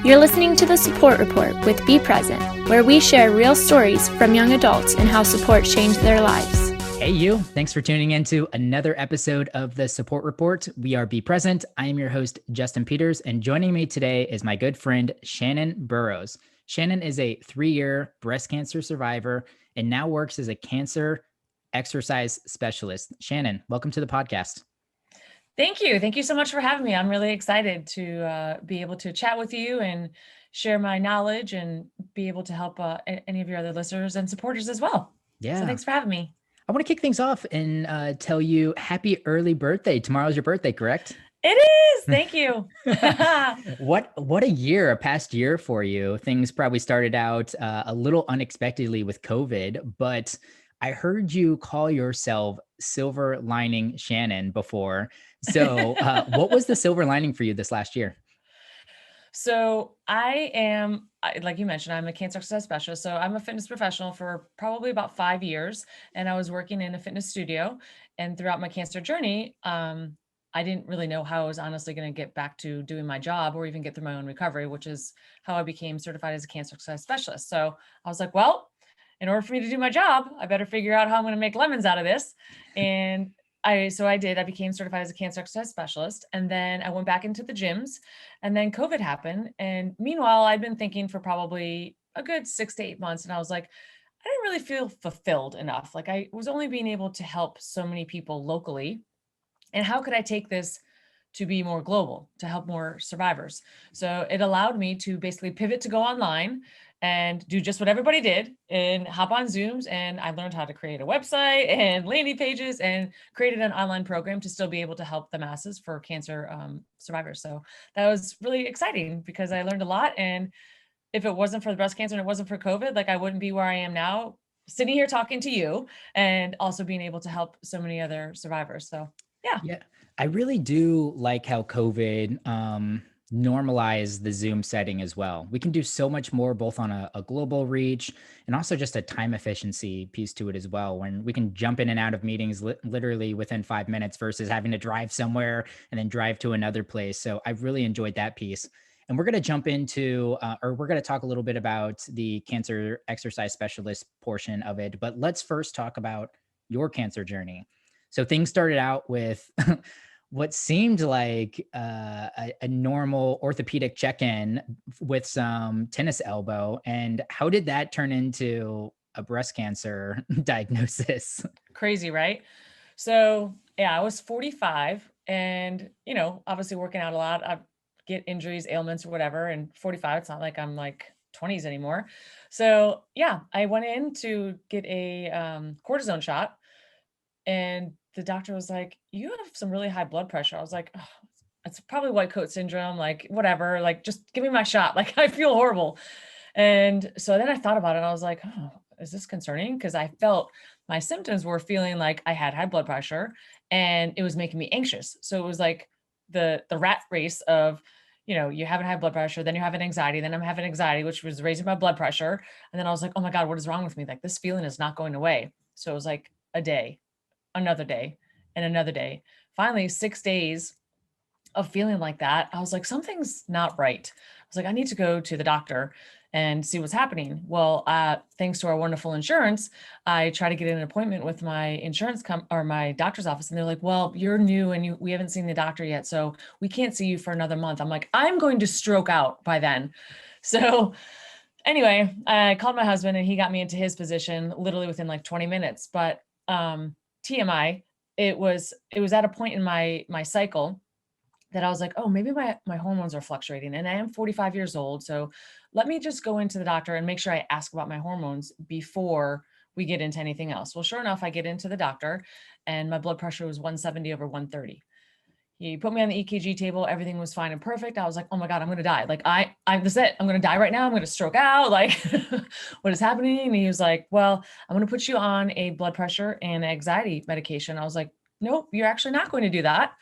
You're listening to the Support Report with Be Present, where we share real stories from young adults and how support changed their lives. Hey, you. Thanks for tuning in to another episode of the Support Report. We are Be Present. I am your host, Justin Peters, and joining me today is my good friend, Shannon Burrows. Shannon is a 3-year breast cancer survivor and now works as a cancer exercise specialist. Shannon, welcome to the podcast. Thank you. Thank you so much for having me. I'm really excited to be able to chat with you and share my knowledge and be able to help any of your other listeners and supporters as well. Yeah. So thanks for having me. I want to kick things off and tell you happy early birthday. Tomorrow's your birthday, correct? It is. Thank you. What a past year for you. Things probably started out a little unexpectedly with COVID, but I heard you call yourself Silver Lining Shannon before. So what was the silver lining for you this last year? So like you mentioned, I'm a cancer exercise specialist. So I'm a fitness professional for probably about 5 years. And I was working in a fitness studio. And throughout my cancer journey, I didn't really know how I was honestly going to get back to doing my job or even get through my own recovery, which is how I became certified as a cancer exercise specialist. So I was like, well, in order for me to do my job, I better figure out how I'm going to make lemons out of this. And I did. I became certified as a cancer exercise specialist. And then I went back into the gyms, and then COVID happened. And meanwhile, I'd been thinking for probably a good 6 to 8 months. And I was like, I didn't really feel fulfilled enough. Like I was only being able to help so many people locally. And how could I take this to be more global, to help more survivors? So it allowed me to basically pivot to go online and do just what everybody did and hop on Zooms. And I learned how to create a website and landing pages and created an online program to still be able to help the masses for cancer survivors. So that was really exciting because I learned a lot. And if it wasn't for the breast cancer and it wasn't for COVID, like I wouldn't be where I am now, sitting here talking to you and also being able to help so many other survivors. So yeah. I really do like how COVID normalized the Zoom setting as well. We can do so much more, both on a global reach and also just a time efficiency piece to it as well, when we can jump in and out of meetings literally within 5 minutes versus having to drive somewhere and then drive to another place. So I really enjoyed that piece. And we're going to jump into, or we're going to talk a little bit about the cancer exercise specialist portion of it. But let's first talk about your cancer journey. So things started out with what seemed like a normal orthopedic check-in with some tennis elbow. And how did that turn into a breast cancer diagnosis? Crazy, right? So yeah, I was 45 and, obviously working out a lot. I get injuries, ailments or whatever. And 45, it's not like I'm like 20s anymore. So yeah, I went in to get a cortisone shot. And the doctor was like, you have some really high blood pressure. I was like, oh, it's probably white coat syndrome. Like, whatever, like, just give me my shot. Like, I feel horrible. And so then I thought about it and I was like, oh, is this concerning? Because I felt my symptoms were feeling like I had high blood pressure and it was making me anxious. So it was like the rat race of, you having high blood pressure, then you're having anxiety, then I'm having anxiety, which was raising my blood pressure. And then I was like, oh my God, what is wrong with me? Like, this feeling is not going away. So it was like a day, another day, and another day. Finally, 6 days of feeling like that, I was like, something's not right. I was like, I need to go to the doctor and see what's happening. Well, thanks to our wonderful insurance, I try to get an appointment with my insurance or my doctor's office. And they're like, well, you're new and we haven't seen the doctor yet. So we can't see you for another month. I'm like, I'm going to stroke out by then. So anyway, I called my husband and he got me into his position literally within like 20 minutes. But TMI, it was at a point in my cycle that I was like, oh, maybe my hormones are fluctuating and I am 45 years old. So let me just go into the doctor and make sure I ask about my hormones before we get into anything else. Well, sure enough, I get into the doctor and my blood pressure was 170 over 130. He put me on the EKG table. Everything was fine and perfect. I was like, oh my God, I'm going to die. Like this is it. I'm going to die right now. I'm going to stroke out. Like what is happening? And he was like, well, I'm going to put you on a blood pressure and anxiety medication. I was like, nope, you're actually not going to do that.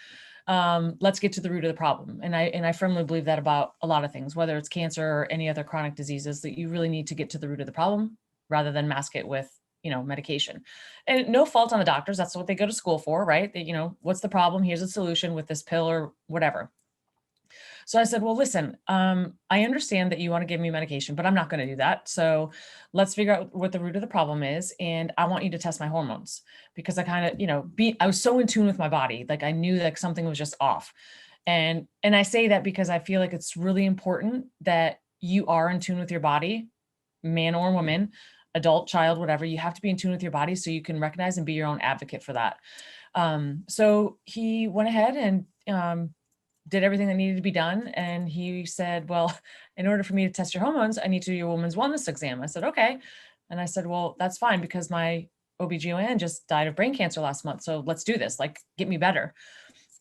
Let's get to the root of the problem. And I firmly believe that about a lot of things, whether it's cancer or any other chronic diseases, that you really need to get to the root of the problem rather than mask it with medication. And no fault on the doctors. That's what they go to school for, right? They, what's the problem? Here's a solution with this pill or whatever. So I said, well, listen, I understand that you want to give me medication, but I'm not going to do that. So let's figure out what the root of the problem is. And I want you to test my hormones because I kind of, I was so in tune with my body. Like I knew like something was just off. And I say that because I feel like it's really important that you are in tune with your body, man or woman, adult, child, whatever. You have to be in tune with your body so you can recognize and be your own advocate for that. So he went ahead and did everything that needed to be done. And he said, well, in order for me to test your hormones, I need to do your woman's wellness exam. I said, okay. And I said, well, that's fine because my OBGYN just died of brain cancer last month. So let's do this, like, get me better.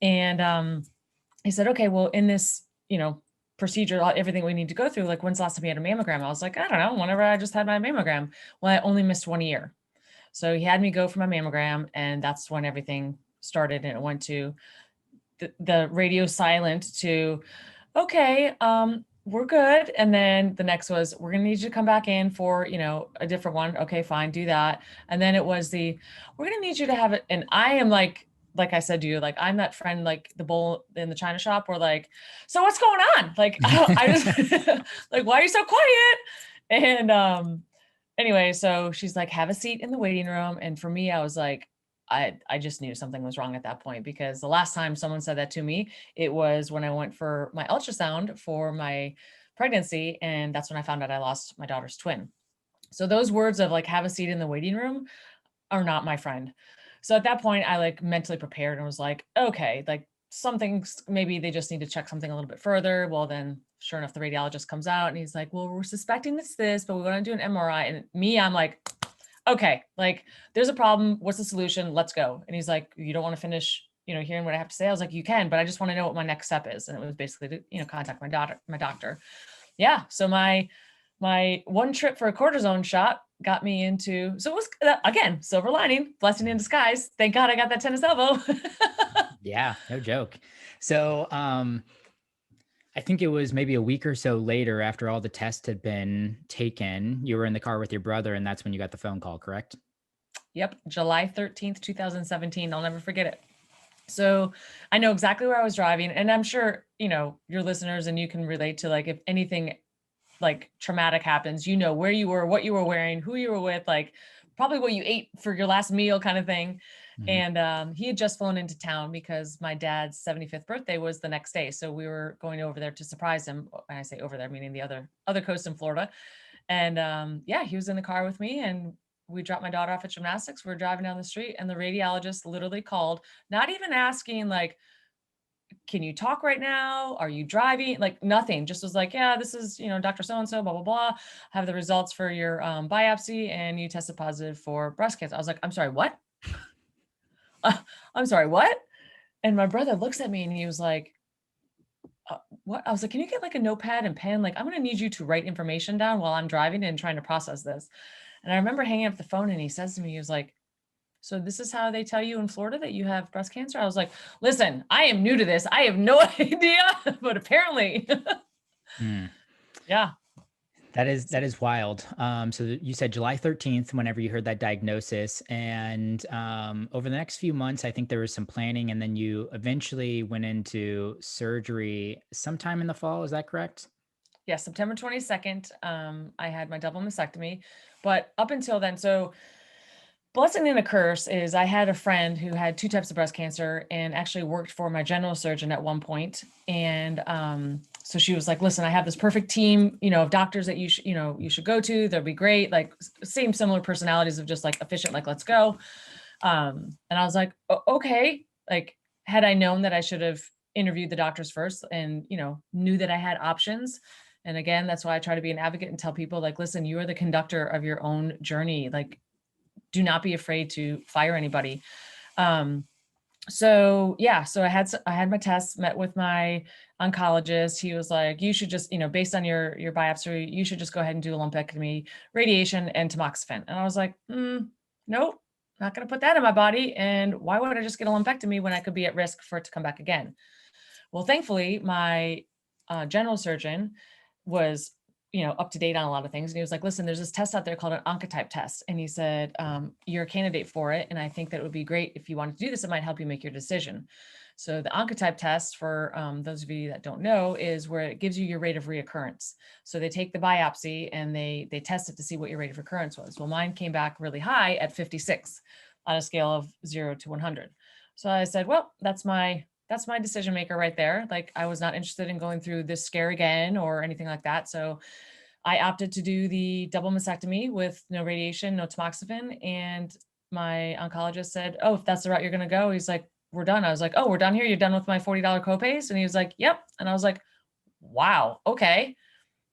And he said, okay, well, in this, procedure, everything we need to go through, like, when's the last time you had a mammogram? I was like, I don't know, whenever I just had my mammogram. Well, I only missed 1 year. So he had me go for my mammogram, and that's when everything started. And it went to the radio silent to, okay, we're good. And then the next was, we're going to need you to come back in for, a different one. Okay, fine, do that. And then it was we're going to need you to have it. And I am like I said to you, like, I'm that friend, like the bull in the China shop, where like, so what's going on? Like, I just like, why are you so quiet? And anyway, so she's like, have a seat in the waiting room. And for me, I was like, I just knew something was wrong at that point, because the last time someone said that to me, it was when I went for my ultrasound for my pregnancy. And that's when I found out I lost my daughter's twin. So those words of like, have a seat in the waiting room are not my friend. So at that point, I like mentally prepared and was like, okay, like something's, maybe they just need to check something a little bit further. Well, then sure enough, the radiologist comes out and he's like, well, we're suspecting it's this, but we want to do an MRI. And me, I'm like, okay, like there's a problem. What's the solution? Let's go. And he's like, you don't want to finish, hearing what I have to say? I was like, you can, but I just want to know what my next step is. And it was basically to, contact my doctor. Yeah. So my one trip for a cortisone shot got me into, so it was, again, silver lining, blessing in disguise. Thank God I got that tennis elbow. Yeah, no joke. So, I think it was maybe a week or so later, after all the tests had been taken, you were in the car with your brother, and that's when you got the phone call, correct? Yep. July 13th, 2017. I'll never forget it. So I know exactly where I was driving, and I'm sure, your listeners and you can relate to, like, if anything like traumatic happens, where you were, what you were wearing, who you were with, like probably what you ate for your last meal kind of thing. Mm-hmm. And he had just flown into town because my dad's 75th birthday was the next day. So we were going over there to surprise him. And I say over there, meaning the other coast in Florida. And yeah, he was in the car with me, and we dropped my daughter off at gymnastics. We're driving down the street, and the radiologist literally called, not even asking like, can you talk right now? Are you driving? Like nothing, just was like, yeah, this is, Dr. So-and-so, blah, blah, blah. Have the results for your biopsy, and you tested positive for breast cancer. I was like, I'm sorry, what? I'm sorry, what? And my brother looks at me and he was like, what? I was like, can you get like a notepad and pen? Like, I'm going to need you to write information down while I'm driving and trying to process this. And I remember hanging up the phone, and he says to me, he was like, so this is how they tell you in Florida that you have breast cancer? I was like, listen, I am new to this. I have no idea, but apparently. Yeah. That is wild. So you said July 13th, whenever you heard that diagnosis, and over the next few months, I think there was some planning, and then you eventually went into surgery sometime in the fall. Is that correct? Yeah. September 22nd. I had my double mastectomy, but up until then, so blessing and a curse is I had a friend who had 2 types of breast cancer and actually worked for my general surgeon at one point. And so she was like, listen, I have this perfect team, of doctors that you should go to. They'll be great. Like similar personalities of just like efficient, like, let's go. And I was like, okay. Like, had I known that I should have interviewed the doctors first and, knew that I had options. And again, that's why I try to be an advocate and tell people, like, listen, you are the conductor of your own journey. Like, do not be afraid to fire anybody. So yeah, so I had my tests, met with my oncologist. He was like, you should just, based on your biopsy, you should just go ahead and do a lumpectomy, radiation, and tamoxifen. And I was like, nope, not going to put that in my body. And why would I just get a lumpectomy when I could be at risk for it to come back again? Well, thankfully, my general surgeon was up to date on a lot of things. And he was like, listen, there's this test out there called an Oncotype test. And he said, you're a candidate for it. And I think that it would be great if you wanted to do this, it might help you make your decision. So the Oncotype test, for those of you that don't know, is where it gives you your rate of reoccurrence. So they take the biopsy and they test it to see what your rate of recurrence was. Well, mine came back really high at 56 on a scale of 0 to 100. So I said, well, that's my decision maker right there. Like, I was not interested in going through this scare again or anything like that. So I opted to do the double mastectomy with no radiation, no tamoxifen. And my oncologist said, oh, if that's the route you're going to go, he's like, we're done. I was like, oh, we're done here. You're done with my $40 copays. And he was like, yep. And I was like, wow. Okay.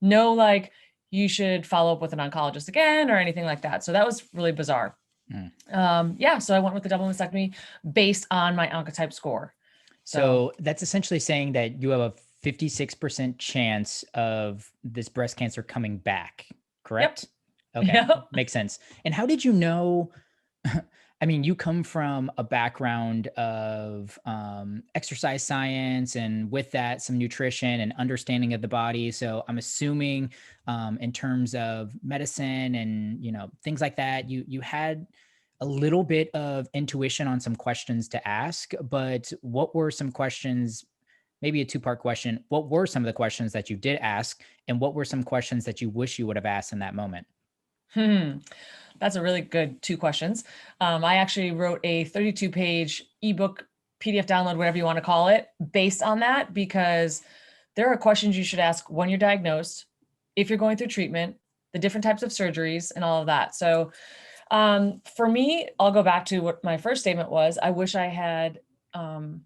No, like, you should follow up with an oncologist again or anything like that. So that was really bizarre. So I went with the double mastectomy based on my Oncotype score. So that's essentially saying that you have a 56% chance of this breast cancer coming back, correct? Yep. Okay. Yep. Makes sense. And how did you know? I mean, you come from a background of exercise science, and with that, some nutrition and understanding of the body. So I'm assuming in terms of medicine and, things like that, you had a little bit of intuition on some questions to ask. But what were some questions, maybe a two-part question, what were some of the questions that you did ask? And what were some questions that you wish you would have asked in that moment? That's a really good two questions. I actually wrote a 32-page ebook, PDF download, whatever you want to call it, based on that, because there are questions you should ask when you're diagnosed, if you're going through treatment, the different types of surgeries and all of that. So for me, I'll go back to what my first statement was. I wish I had gone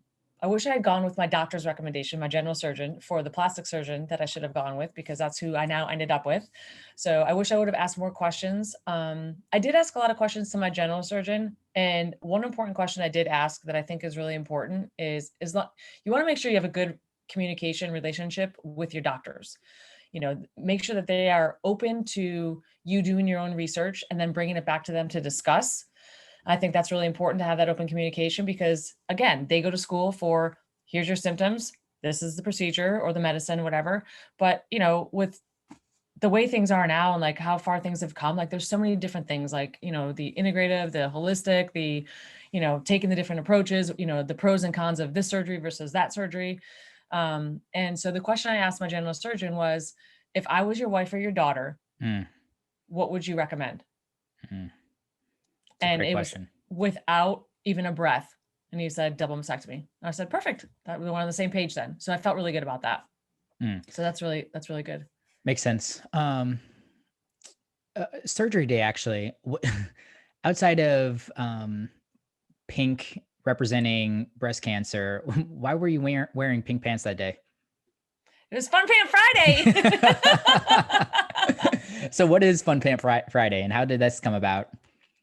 with my doctor's recommendation, my general surgeon, for the plastic surgeon that I should have gone with, because that's who I now ended up with. So I wish I would have asked more questions. I did ask a lot of questions to my general surgeon. And one important question I did ask that I think is really important is you want to make sure you have a good communication relationship with your doctors. Make sure that they are open to you doing your own research and then bringing it back to them to discuss. I think that's really important to have that open communication, because again, they go to school for, here's your symptoms, this is the procedure or the medicine, whatever. But, with the way things are now and like how far things have come, like there's so many different things, like, the integrative, the holistic, the, taking the different approaches, the pros and cons of this surgery versus that surgery. And so the question I asked my general surgeon was, if I was your wife or your daughter, what would you recommend? And it was without even a breath. And he said, double mastectomy. And I said, perfect. That we were on the same page then. So I felt really good about that. So that's really good. Makes sense. Surgery day, actually, outside of pink representing breast cancer, why were you wearing pink pants that day? It was Fun Pant Friday. So what is Fun Pant Friday and how did this come about?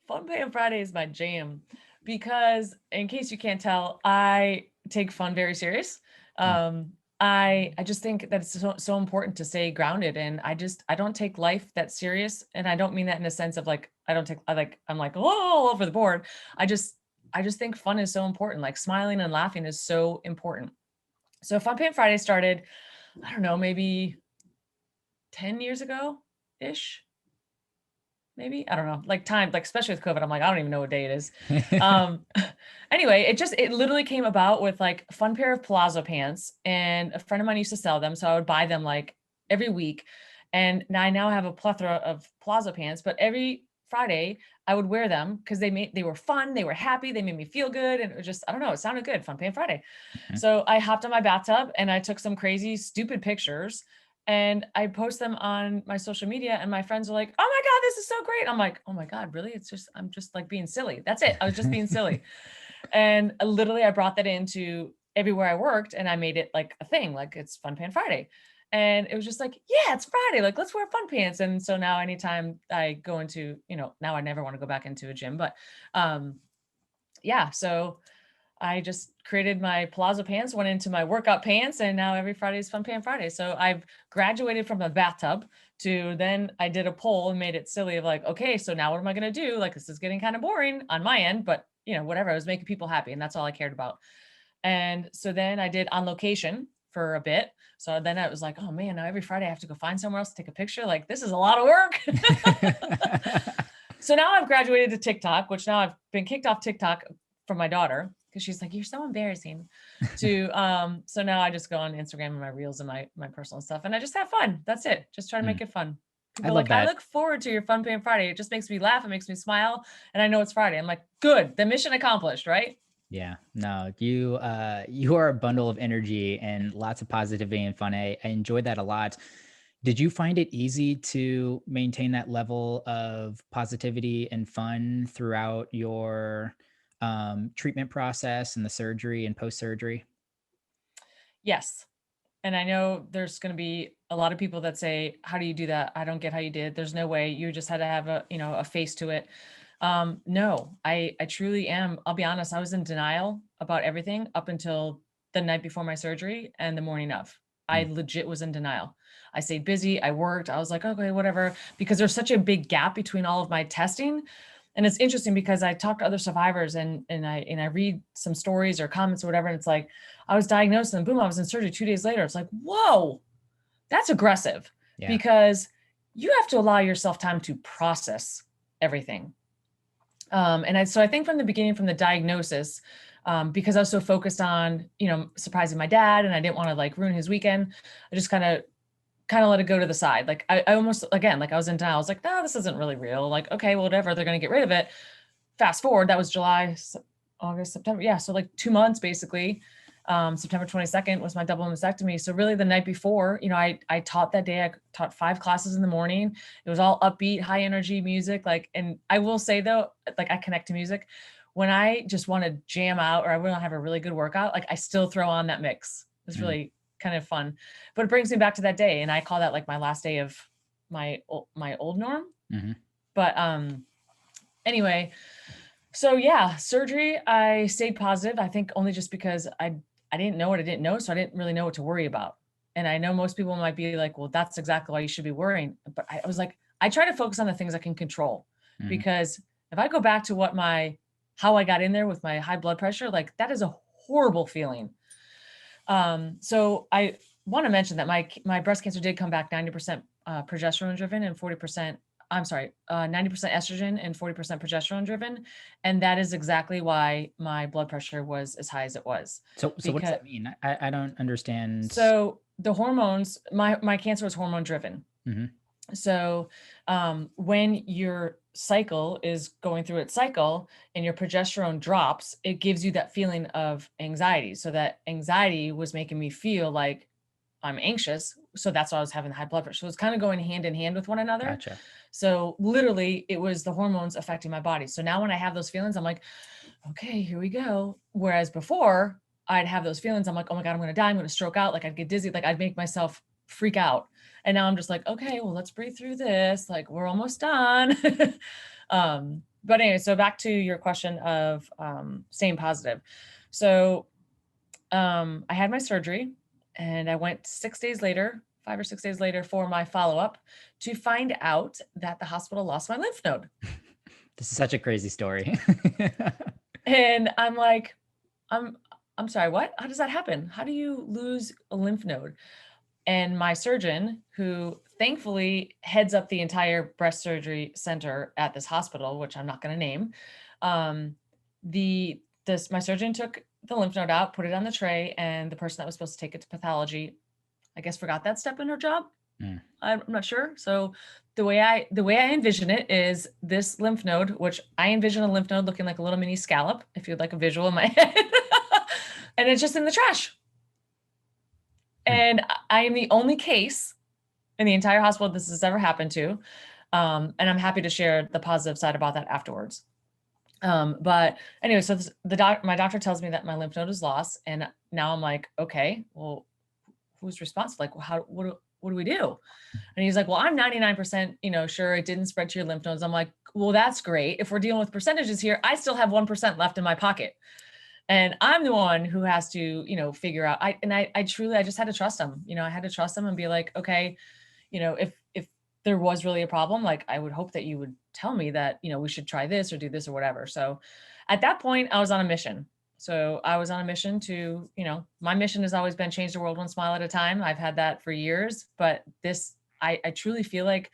Fun Pant Friday is my jam, because in case you can't tell, I take fun very serious. I just think that it's so important to stay grounded, and I don't take life that serious. And I don't mean that in a sense of like, I'm like, all over the board. I just think fun is so important. Like smiling and laughing is so important. So Fun Pant Friday started, I don't know, maybe 10 years ago ish. Maybe, I don't know, like time, like especially with COVID, I'm like, I don't even know what day it is. Anyway, it literally came about with like a fun pair of palazzo pants, and a friend of mine used to sell them. So I would buy them like every week. And I now have a plethora of palazzo pants, but every Friday I would wear them because they were fun. They were happy. They made me feel good. And it was just, I don't know, it sounded good. Fun Pant Friday. So I hopped on my bathtub and I took some crazy, stupid pictures. And I post them on my social media, and my friends are like, oh my God, this is so great. I'm like, oh my God, really? I'm just like being silly. That's it. I was just being silly. And literally I brought that into everywhere I worked, and I made it like a thing, like it's Fun Pant Friday. And it was just like, yeah, it's Friday. Like, let's wear fun pants. And so now anytime I go into, now I never want to go back into a gym, but so I just created my palazzo pants, went into my workout pants, and now every Friday is Fun Pant Friday. So I've graduated from the bathtub to then I did a poll and made it silly of like, okay, so now what am I going to do? Like, this is getting kind of boring on my end, but whatever, I was making people happy, and that's all I cared about. And so then I did On Location for a bit. So then I was like, oh man, now every Friday I have to go find somewhere else to take a picture. Like, this is a lot of work. So now I've graduated to TikTok, which now I've been kicked off TikTok from my daughter because she's like, you're so embarrassing. So now I just go on Instagram and my reels and my personal stuff, and I just have fun. That's it. Just try to make it fun. People I are love like, that. I look forward to your Fun Paying Friday. It just makes me laugh. It makes me smile. And I know it's Friday. I'm like, good. The mission accomplished, right? Yeah, no, you are a bundle of energy and lots of positivity and fun. I enjoyed that a lot. Did you find it easy to maintain that level of positivity and fun throughout your treatment process and the surgery and post surgery? Yes. And I know there's going to be a lot of people that say, how do you do that? I don't get how you did. There's no way. You just had to have a face to it. No, I truly am. I'll be honest. I was in denial about everything up until the night before my surgery and the morning of. I legit was in denial. I stayed busy. I worked. I was like, okay, whatever, because there's such a big gap between all of my testing. And it's interesting because I talk to other survivors and I read some stories or comments or whatever. And it's like, I was diagnosed and boom, I was in surgery 2 days later. It's like, whoa, that's aggressive. Yeah. Because you have to allow yourself time to process everything. So I think from the beginning, from the diagnosis, because I was so focused on, surprising my dad and I didn't want to like ruin his weekend, I just kind of let it go to the side. Like I almost, again, like I was in denial. I was like, no, this isn't really real. Like, okay, well, whatever, they're going to get rid of it. Fast forward, that was July, August, September. Yeah. So like 2 months, basically. September 22nd was my double mastectomy. So really the night before, I taught that day. I taught 5 classes in the morning. It was all upbeat, high energy music. And I will say though, like I connect to music when I just want to jam out or I want to have a really good workout. Like I still throw on that mix. It's really kind of fun, but it brings me back to that day. And I call that like my last day of my old norm. But, anyway, so yeah, surgery, I stayed positive. I think only just because I didn't know what I didn't know. So I didn't really know what to worry about. And I know most people might be like, well, that's exactly why you should be worrying. But I was like, I try to focus on the things I can control, because if I go back to how I got in there with my high blood pressure, like that is a horrible feeling. So I want to mention that my breast cancer did come back 90% progesterone driven and 90% estrogen and 40% progesterone driven. And that is exactly why my blood pressure was as high as it was. So what does that mean? I don't understand. So the hormones, my cancer was hormone driven. So when your cycle is going through its cycle and your progesterone drops, it gives you that feeling of anxiety. So that anxiety was making me feel like I'm anxious. So that's why I was having high blood pressure. So it's kind of going hand in hand with one another. Gotcha. So literally it was the hormones affecting my body. So now when I have those feelings, I'm like, okay, here we go. Whereas before I'd have those feelings. I'm like, oh my God, I'm going to die. I'm going to stroke out. Like I'd get dizzy. Like I'd make myself freak out. And now I'm just like, okay, well, let's breathe through this. Like we're almost done. But anyway, so back to your question of staying positive. So I had my surgery and I went 6 days later, 5 or 6 days later for my follow-up to find out that the hospital lost my lymph node. This is such a crazy story. And I'm like, I'm sorry, what? How does that happen? How do you lose a lymph node? And my surgeon, who thankfully heads up the entire breast surgery center at this hospital, which I'm not going to name, my surgeon took the lymph node out, put it on the tray, and the person that was supposed to take it to pathology, I guess, forgot that step in her job. I'm not sure. So the way I envision it is this lymph node, which I envision a lymph node looking like a little mini scallop, if you'd like a visual in my head, and it's just in the trash. And I am the only case in the entire hospital this has ever happened to. And I'm happy to share the positive side about that afterwards. But anyway, so my doctor tells me that my lymph node is lost. And now I'm like, okay, well, who's responsible? Like, well, what do we do? And he's like, well, I'm 99%, sure it didn't spread to your lymph nodes. I'm like, well, that's great. If we're dealing with percentages here, I still have 1% left in my pocket. And I'm the one who has to, figure out, I just had to trust him. I had to trust him and be like, okay, if there was really a problem, like I would hope that you would tell me that, we should try this or do this or whatever. So at that point I was on a mission. So I was on a mission to, my mission has always been change the world one smile at a time. I've had that for years, but I truly feel like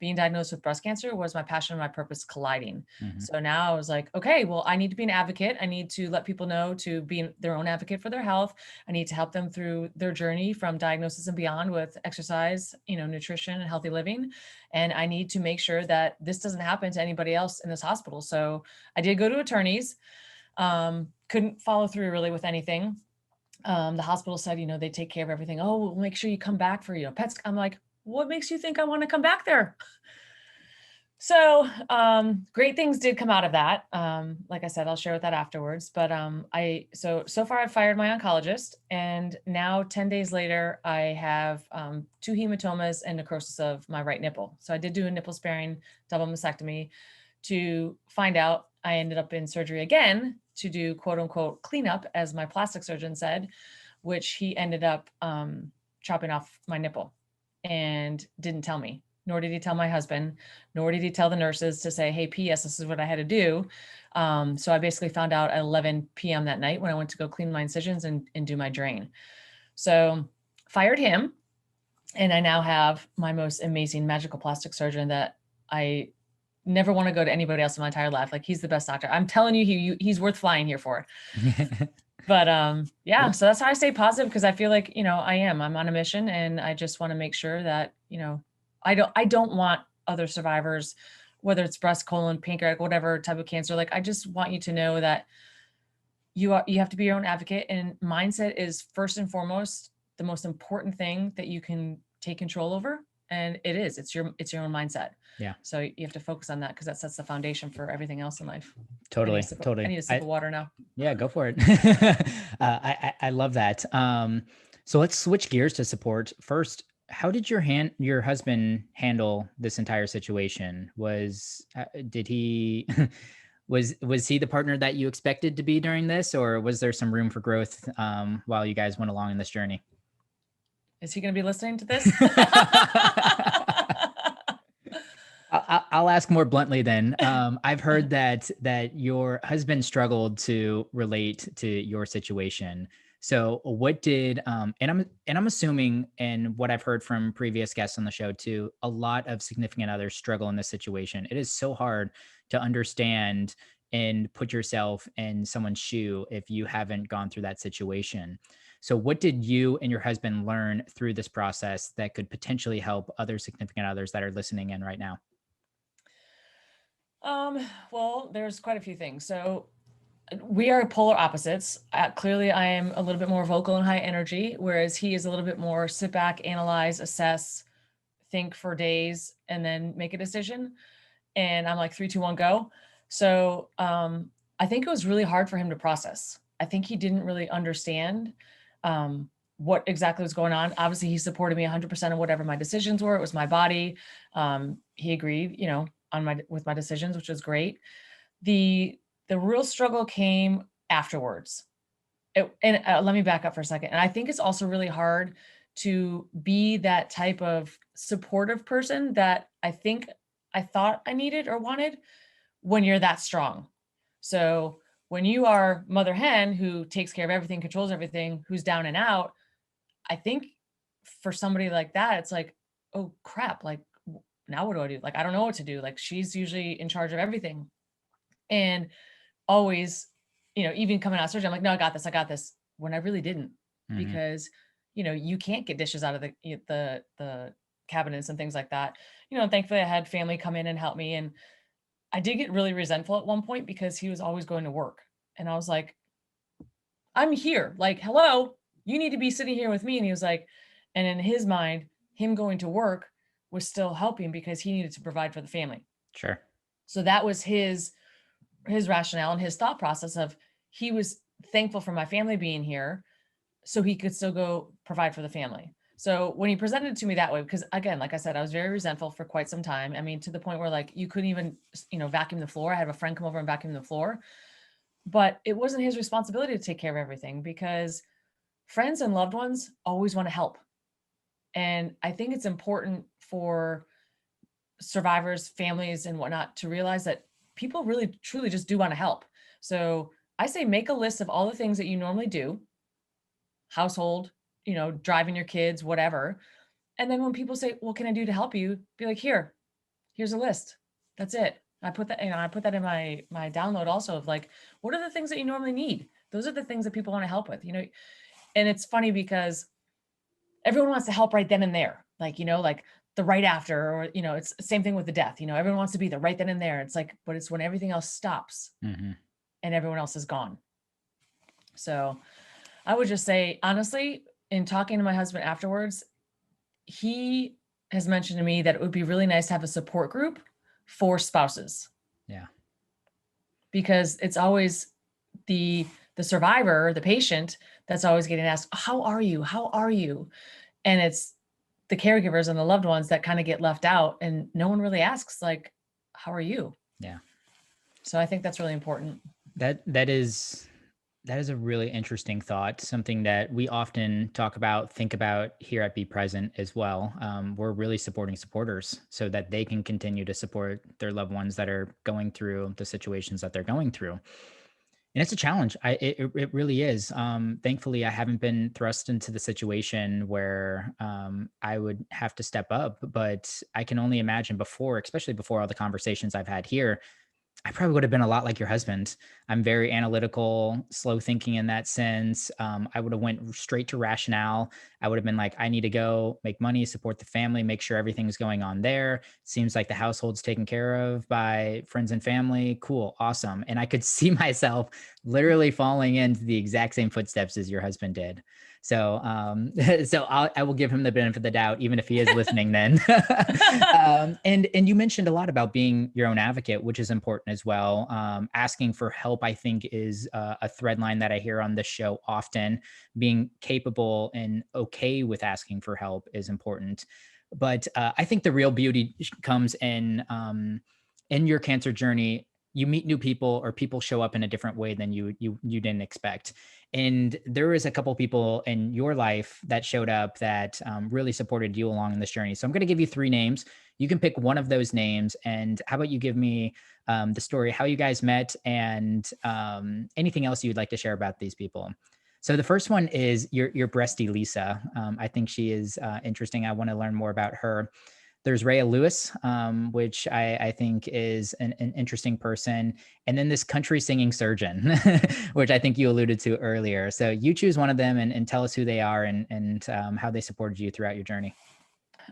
being diagnosed with breast cancer was my passion and my purpose colliding. Mhm. So now I was like, okay, well, I need to be an advocate. I need to let people know to be their own advocate for their health. I need to help them through their journey from diagnosis and beyond with exercise, nutrition and healthy living. And I need to make sure that this doesn't happen to anybody else in this hospital. So I did go to attorneys, couldn't follow through really with anything. The hospital said, they take care of everything. Oh, we'll make sure you come back for, pets. I'm like, what makes you think I want to come back there? So great things did come out of that. Like I said, I'll share with that afterwards. But so far I've fired my oncologist, and now 10 days later, I have 2 hematomas and necrosis of my right nipple. So I did do a nipple sparing double mastectomy to find out. I ended up in surgery again to do quote unquote cleanup, as my plastic surgeon said, which he ended up chopping off my nipple and didn't tell me, nor did he tell my husband, nor did he tell the nurses to say, hey, P.S., this is what I had to do. So I basically found out at 11 p.m. that night when I went to go clean my incisions and do my drain. So fired him. And I now have my most amazing magical plastic surgeon that I never want to go to anybody else in my entire life. Like, he's the best doctor. I'm telling you, he's worth flying here for. But yeah, so that's how I stay positive, because I feel like, I'm on a mission, and I just want to make sure that, I don't want other survivors, whether it's breast, colon, pancreatic, whatever type of cancer. Like, I just want you to know that you have to be your own advocate, and mindset is first and foremost the most important thing that you can take control over. And it's your own mindset. Yeah. So you have to focus on that, because that sets the foundation for everything else in life. Totally. I need a sip of water now. Yeah, go for it. I love that. So let's switch gears to support. First, how did your husband handle this entire situation? Did he was he the partner that you expected to be during this, or was there some room for growth while you guys went along in this journey? Is he going to be listening to this? I'll ask more bluntly then. I've heard that your husband struggled to relate to your situation. So what did and I'm assuming, and what I've heard from previous guests on the show too, a lot of significant others struggle in this situation. It is so hard to understand and put yourself in someone's shoe if you haven't gone through that situation. So what did you and your husband learn through this process that could potentially help other significant others that are listening in right now? Well, there's quite a few things. So we are polar opposites. Clearly, I am a little bit more vocal and high energy, whereas he is a little bit more sit back, analyze, assess, think for days, and then make a decision. And I'm like 3, 2, 1, go. So I think it was really hard for him to process. I think he didn't really understand what exactly was going on. Obviously, he supported me 100% of whatever my decisions were. It was my body. He agreed, with my decisions, which was great. The real struggle came afterwards. Let me back up for a second. And I think it's also really hard to be that type of supportive person that I think I thought I needed or wanted when you're that strong. So when you are mother hen who takes care of everything, controls everything, who's down and out, I think for somebody like that, it's like, oh crap, like, now what do I do? Like, I don't know what to do. Like, she's usually in charge of everything. And always, even coming out of surgery, I'm like, no, I got this, when I really didn't. Mhm. Because, you can't get dishes out of the cabinets and things like that. Thankfully I had family come in and help me. And I did get really resentful at one point because he was always going to work. And I was like, I'm here. Like, hello, you need to be sitting here with me. And he was like, and in his mind, him going to work was still helping because he needed to provide for the family. Sure. So that was his rationale and his thought process of, he was thankful for my family being here so he could still go provide for the family. So when he presented it to me that way, because again, like I said, I was very resentful for quite some time. I mean, to the point where like you couldn't even, vacuum the floor. I had a friend come over and vacuum the floor, but it wasn't his responsibility to take care of everything, because friends and loved ones always want to help. And I think it's important for survivors, families, and whatnot to realize that people really, truly just do want to help. So I say make a list of all the things that you normally do, household, driving your kids, whatever. And then when people say, what can I do to help you? Be like, here's a list. That's it. I put that in my download also of like, what are the things that you normally need? Those are the things that people want to help with, and it's funny because everyone wants to help right then and there. Like, like the right after, or, it's the same thing with the death, everyone wants to be the right then and there. It's like, but it's when everything else stops and everyone else is gone. So I would just say, honestly, in talking to my husband afterwards, he has mentioned to me that it would be really nice to have a support group for spouses. Yeah. Because it's always the survivor, the patient, that's always getting asked, how are you? How are you? And it's the caregivers and the loved ones that kind of get left out, and no one really asks like, how are you? Yeah. So I think that's really important. That is a really interesting thought, something that we often think about here at Be Present as well. We're really supporting supporters so that they can continue to support their loved ones that are going through the situations that they're going through. And it's a challenge. It really is. Thankfully, I haven't been thrust into the situation where I would have to step up, but I can only imagine especially before all the conversations I've had here, I probably would have been a lot like your husband. I'm very analytical, slow thinking in that sense. I would have went straight to rationale. I would have been like, I need to go make money, support the family, make sure everything's going on there. Seems like the household's taken care of by friends and family. Cool, awesome. And I could see myself literally falling into the exact same footsteps as your husband did. So, I will give him the benefit of the doubt, even if he is listening. Then, and you mentioned a lot about being your own advocate, which is important as well. Asking for help, I think, is a thread line that I hear on this show often. Being capable and okay with asking for help is important. But I think the real beauty comes in your cancer journey. You meet new people, or people show up in a different way than you didn't expect. And there was a couple people in your life that showed up that really supported you along in this journey. So I'm going to give you 3 names. You can pick one of those names. And how about you give me the story, how you guys met, and anything else you'd like to share about these people. So the first one is your breastie, Lisa. I think she is interesting. I want to learn more about her. There's Rhea Lewis, which I think is an interesting person. And then this country singing surgeon, which I think you alluded to earlier. So you choose one of them and tell us who they are and how they supported you throughout your journey.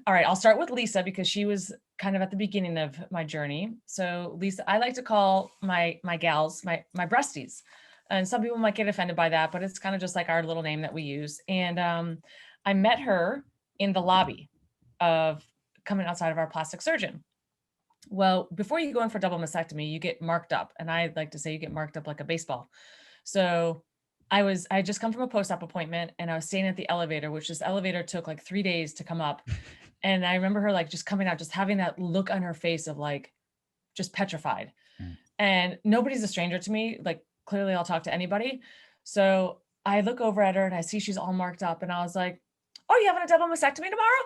All right, I'll start with Lisa because she was kind of at the beginning of my journey. So Lisa, I like to call my gals my breasties. And some people might get offended by that, but it's kind of just like our little name that we use. And I met her in the lobby of coming outside of our plastic surgeon. Well, before you go in for double mastectomy, you get marked up. And I like to say you get marked up like a baseball. So I had just come from a post-op appointment, and I was staying at the elevator, which this elevator took like 3 days to come up. And I remember her like just coming out, just having that look on her face of like, just petrified. And nobody's a stranger to me. Like clearly I'll talk to anybody. So I look over at her and I see she's all marked up, and I was like, oh, you having a double mastectomy tomorrow?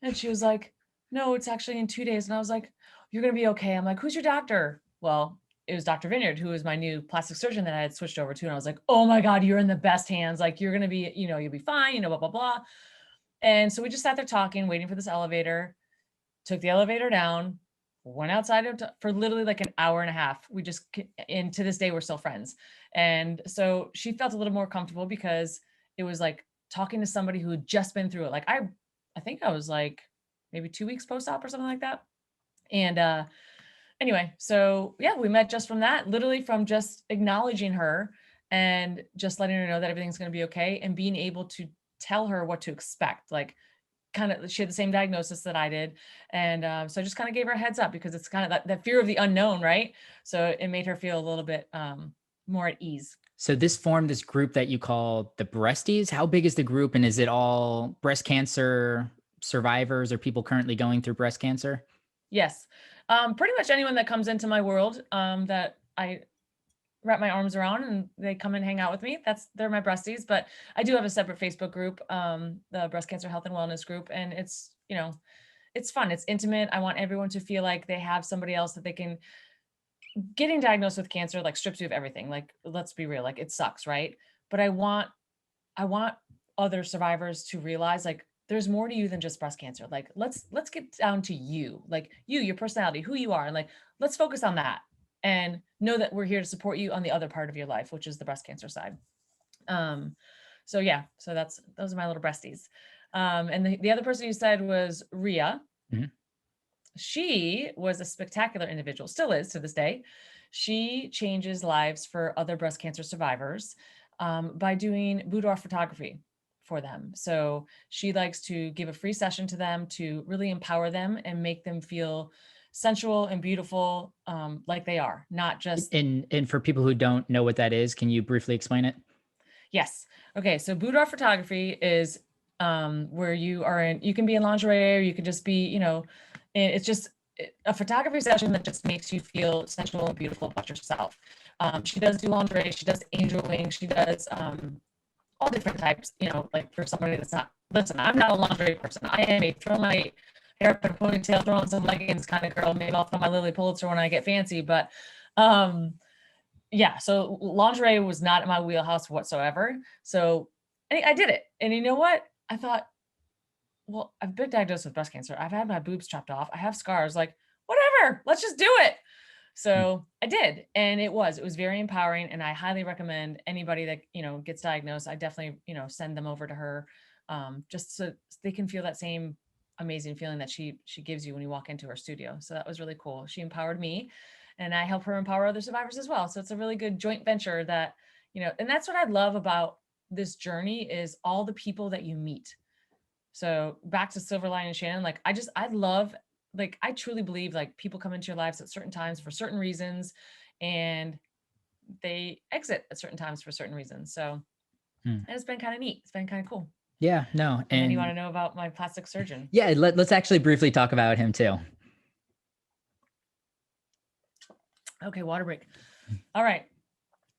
And she was like, no, it's actually in 2 days. And I was like, you're going to be okay. I'm like, who's your doctor? Well, it was Dr. Vineyard, who was my new plastic surgeon that I had switched over to. And I was like, oh my God, you're in the best hands. Like you're going to be, you'll be fine, blah, blah, blah. And so we just sat there talking, waiting for this elevator, took the elevator down, went outside for literally like an hour and a half. And to this day, we're still friends. And so she felt a little more comfortable because it was like talking to somebody who had just been through it. Like I think I was like maybe 2 weeks post-op or something like that. And anyway, so yeah, we met just from that, literally from just acknowledging her and just letting her know that everything's going to be okay, and being able to tell her what to expect. Like kind of, she had the same diagnosis that I did. And so I just kind of gave her a heads up because it's kind of that fear of the unknown, right? So it made her feel a little bit more at ease. So this formed this group that you call the Breasties. How big is the group, and is it all breast cancer survivors or people currently going through breast cancer? Yes. Pretty much anyone that comes into my world that I wrap my arms around and they come and hang out with me, they're my breasties. But I do have a separate Facebook group, the Breast Cancer Health and Wellness group. And it's, it's fun. It's intimate. I want everyone to feel like they have somebody else that they can getting diagnosed with cancer like strips you of everything. Like, let's be real, like it sucks, right? But I want other survivors to realize like there's more to you than just breast cancer. Like let's get down to you, like you, your personality, who you are, and like let's focus on that and know that we're here to support you on the other part of your life, which is the breast cancer side. So yeah, so those are my little breasties. And the other person you said was Ria. Mhm. She was a spectacular individual, still is to this day. She changes lives for other breast cancer survivors by doing boudoir photography for them. So she likes to give a free session to them to really empower them and make them feel sensual and beautiful, like they are, not just. And for people who don't know what that is, can you briefly explain it? Yes. Okay. So boudoir photography is where you can be in lingerie, or you can just be, it's just a photography session that just makes you feel sensual and beautiful about yourself. She does do lingerie. She does angel wing. She does all different types, like for somebody that's not, listen, I'm not a lingerie person. I am a throw my hair up in a ponytail, throw on some leggings kind of girl. Maybe I'll throw my Lily Pulitzer when I get fancy, but yeah, so lingerie was not in my wheelhouse whatsoever. So I did it. And you know what? I thought, well, I've been diagnosed with breast cancer. I've had my boobs chopped off. I have scars. Like, whatever, let's just do it. So I did. And it was very empowering. And I highly recommend anybody that, gets diagnosed, I definitely, send them over to her, just so they can feel that same amazing feeling that she gives you when you walk into her studio. So that was really cool. She empowered me, and I help her empower other survivors as well. So it's a really good joint venture that, and that's what I love about this journey is all the people that you meet. So back to Silver Line and Shannon, like I love, like, I truly believe like people come into your lives at certain times for certain reasons, and they exit at certain times for certain reasons. So and it's been kind of neat. It's been kind of cool. Yeah, no. And then you want to know about my plastic surgeon. Yeah, let's actually briefly talk about him too. Okay, water break. All right.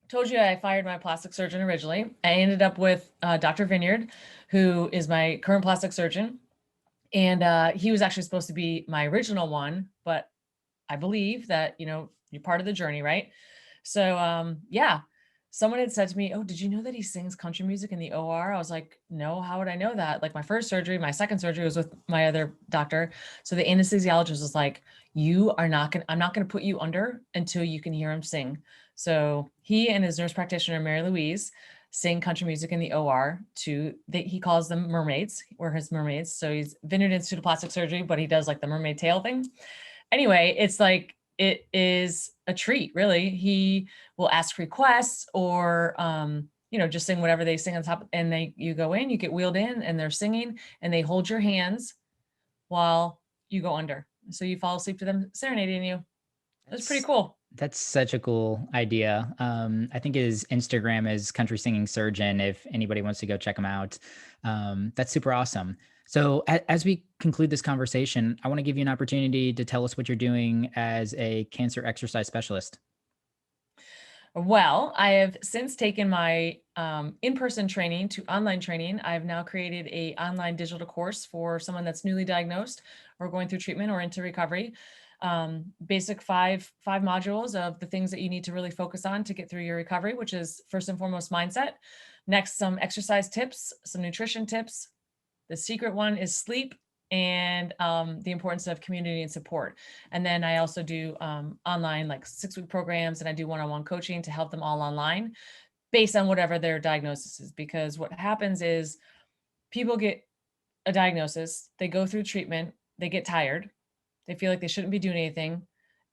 Told you I fired my plastic surgeon originally. I ended up with Dr. Vineyard, who is my current plastic surgeon. And he was actually supposed to be my original one, but I believe that, you're part of the journey, right? So yeah, someone had said to me, oh, did you know that he sings country music in the OR? I was like, no, how would I know that? Like my second surgery was with my other doctor. So the anesthesiologist was like, I'm not going to put you under until you can hear him sing. So he and his nurse practitioner, Mary Louise, sing country music in the OR he calls them mermaids. We're his mermaids. So he's Vineyard Institute of Plastic Surgery, but he does like the mermaid tail thing. Anyway, it's like, it is a treat, really. He will ask requests or, just sing whatever they sing on top, and you go in, you get wheeled in, and they're singing, and they hold your hands while you go under. So you fall asleep to them serenading you. That's pretty cool. That's such a cool idea. I think his Instagram is Country Singing Surgeon, if anybody wants to go check him out. That's super awesome. So as we conclude this conversation, I want to give you an opportunity to tell us what you're doing as a cancer exercise specialist. Well, I have since taken my in-person training to online training. I've now created a online digital course for someone that's newly diagnosed or going through treatment or into recovery. Basic five modules of the things that you need to really focus on to get through your recovery, which is first and foremost mindset. Next, some exercise tips, some nutrition tips. The secret one is sleep, and the importance of community and support. And then I also do online, like 6-week programs, and I do one-on-one coaching to help them all online based on whatever their diagnosis is. Because what happens is people get a diagnosis, they go through treatment, they get tired, they feel like they shouldn't be doing anything.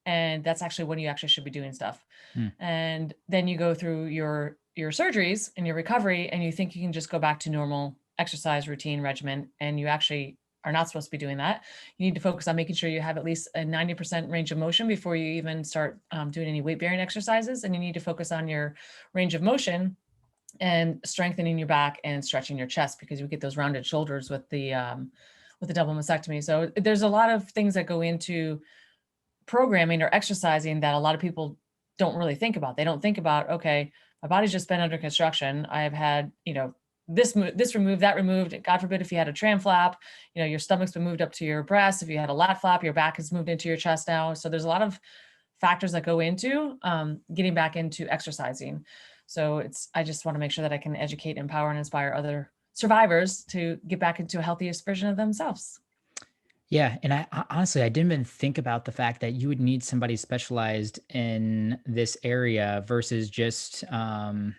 And that's actually when you actually should be doing stuff. And then you go through your surgeries and your recovery, and you think you can just go back to normal exercise routine regimen, and you actually are not supposed to be doing that. You need to focus on making sure you have at least a 90% range of motion before you even start doing any weight bearing exercises. And you need to focus on your range of motion and strengthening your back and stretching your chest, because you get those rounded shoulders with the double mastectomy. So there's a lot of things that go into programming or exercising that a lot of people don't really think about. They don't think about, okay, my body's just been under construction. I have had, this removed, that removed. God forbid if you had a tram flap, your stomach's been moved up to your breast. If you had a lat flap, your back has moved into your chest now. So there's a lot of factors that go into getting back into exercising. So I just want to make sure that I can educate, empower, and inspire other survivors to get back into a healthiest version of themselves. Yeah, and honestly, I didn't even think about the fact that you would need somebody specialized in this area versus just not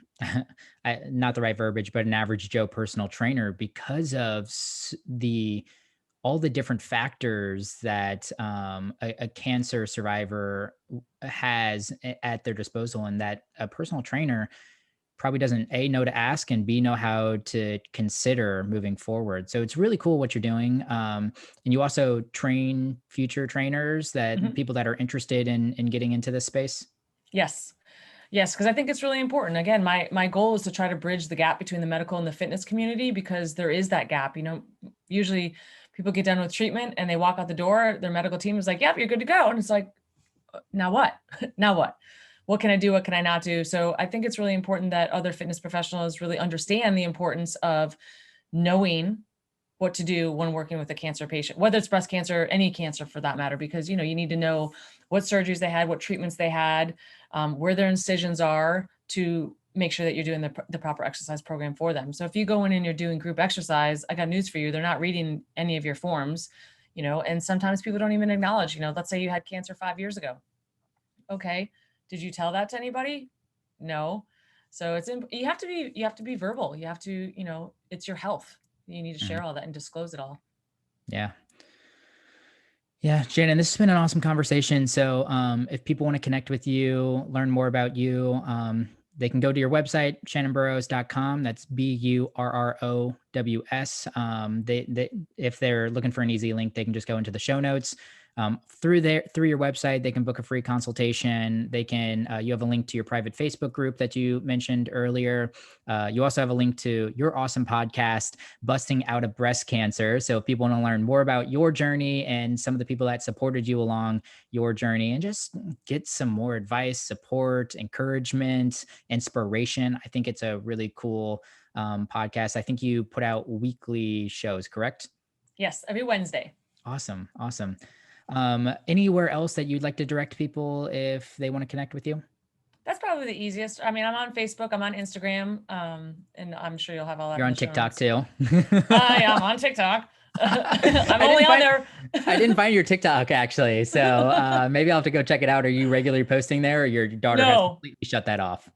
the right verbiage, but an average Joe personal trainer, because of the all the different factors that a cancer survivor has at their disposal, and that a personal trainer probably doesn't A, know to ask, and B, know how to consider moving forward. So it's really cool what you're doing. And you also train future trainers, that Mhm. people that are interested in getting into this space. Yes. Yes, because I think it's really important. Again, my goal is to try to bridge the gap between the medical and the fitness community, because there is that gap. Usually people get done with treatment and they walk out the door, their medical team is like, yep, you're good to go. And it's like, now what? Now what? What can I do? What can I not do? So I think it's really important that other fitness professionals really understand the importance of knowing what to do when working with a cancer patient, whether it's breast cancer, any cancer for that matter, because you need to know what surgeries they had, what treatments they had, where their incisions are, to make sure that you're doing the proper exercise program for them. So if you go in and you're doing group exercise, I got news for you. They're not reading any of your forms, and sometimes people don't even acknowledge, let's say you had cancer 5 years ago. Okay. Did you tell that to anybody? No. So you have to be verbal. You have to, it's your health. You need to Mhm. share all that and disclose it all. Yeah. Yeah, Shannon, this has been an awesome conversation. So, if people want to connect with you, learn more about you, they can go to your website, shannonburrows.com. That's Burrows. If they're looking for an easy link, they can just go into the show notes. Through your website, they can book a free consultation. You have a link to your private Facebook group that you mentioned earlier. You also have a link to your awesome podcast, Busting Out of Breast Cancer. So if people want to learn more about your journey and some of the people that supported you along your journey, and just get some more advice, support, encouragement, inspiration, I think it's a really cool podcast. I think you put out weekly shows, correct? Yes, every Wednesday. Awesome. Anywhere else that you'd like to direct people if they want to connect with you? That's probably the easiest. I mean, I'm on Facebook, I'm on Instagram, and I'm sure you'll have all that. You're in on the show TikTok notes. too. Yeah, I'm on TikTok. I'm only on there. I didn't find your TikTok actually, so maybe I'll have to go check it out. Are you regularly posting there, or your daughter has No. completely shut that off?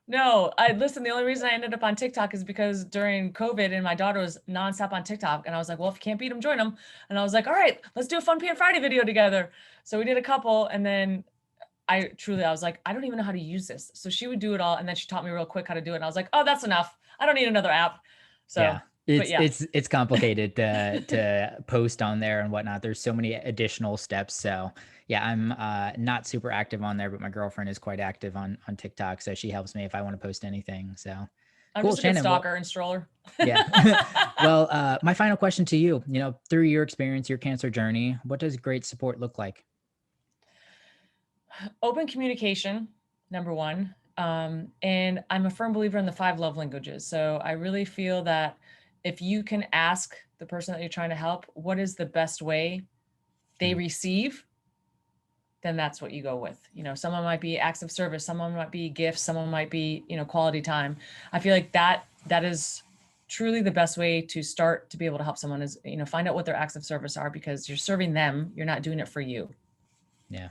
No, listen, the only reason I ended up on TikTok is because during COVID and my daughter was nonstop on TikTok, and I was like, well, if you can't beat them, join them. And I was like, all right, let's do a Fun Pan Friday video together. So we did a couple, and then I was like, I don't even know how to use this. So she would do it all, and then she taught me real quick how to do it. And I was like, oh, that's enough. I don't need another app. So, Yeah. but yeah. It's complicated to post on there and whatnot. There's so many additional steps. So yeah, I'm not super active on there, but my girlfriend is quite active on TikTok. So she helps me if I want to post anything. So I'm cool, just a good Shannon. stalker and stroller. Yeah. Well, my final question to you, through your experience, your cancer journey, what does great support look like? Open communication, number one. And I'm a firm believer in the 5 love languages. So I really feel that if you can ask the person that you're trying to help, what is the best way they receive, then that's what you go with. Someone might be acts of service, someone might be gifts, someone might be, quality time. I feel like that is truly the best way to start to be able to help someone is, find out what their acts of service are, because you're serving them. You're not doing it for you. Yeah.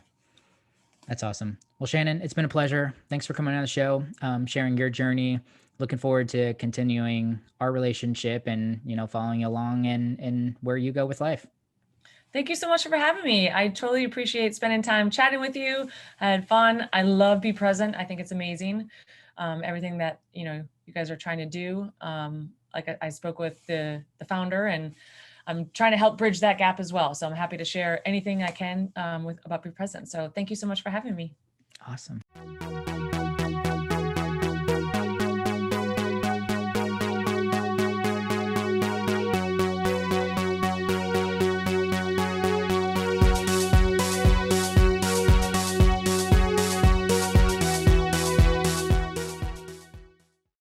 That's awesome. Well, Shannon, it's been a pleasure. Thanks for coming on the show, sharing your journey. Looking forward to continuing our relationship and, following along in where you go with life. Thank you so much for having me. I totally appreciate spending time chatting with you. I had fun. I love Be Present. I think it's amazing. Everything that, you guys are trying to do. Like I spoke with the founder, and I'm trying to help bridge that gap as well. So I'm happy to share anything I can about Be Present. So thank you so much for having me. Awesome.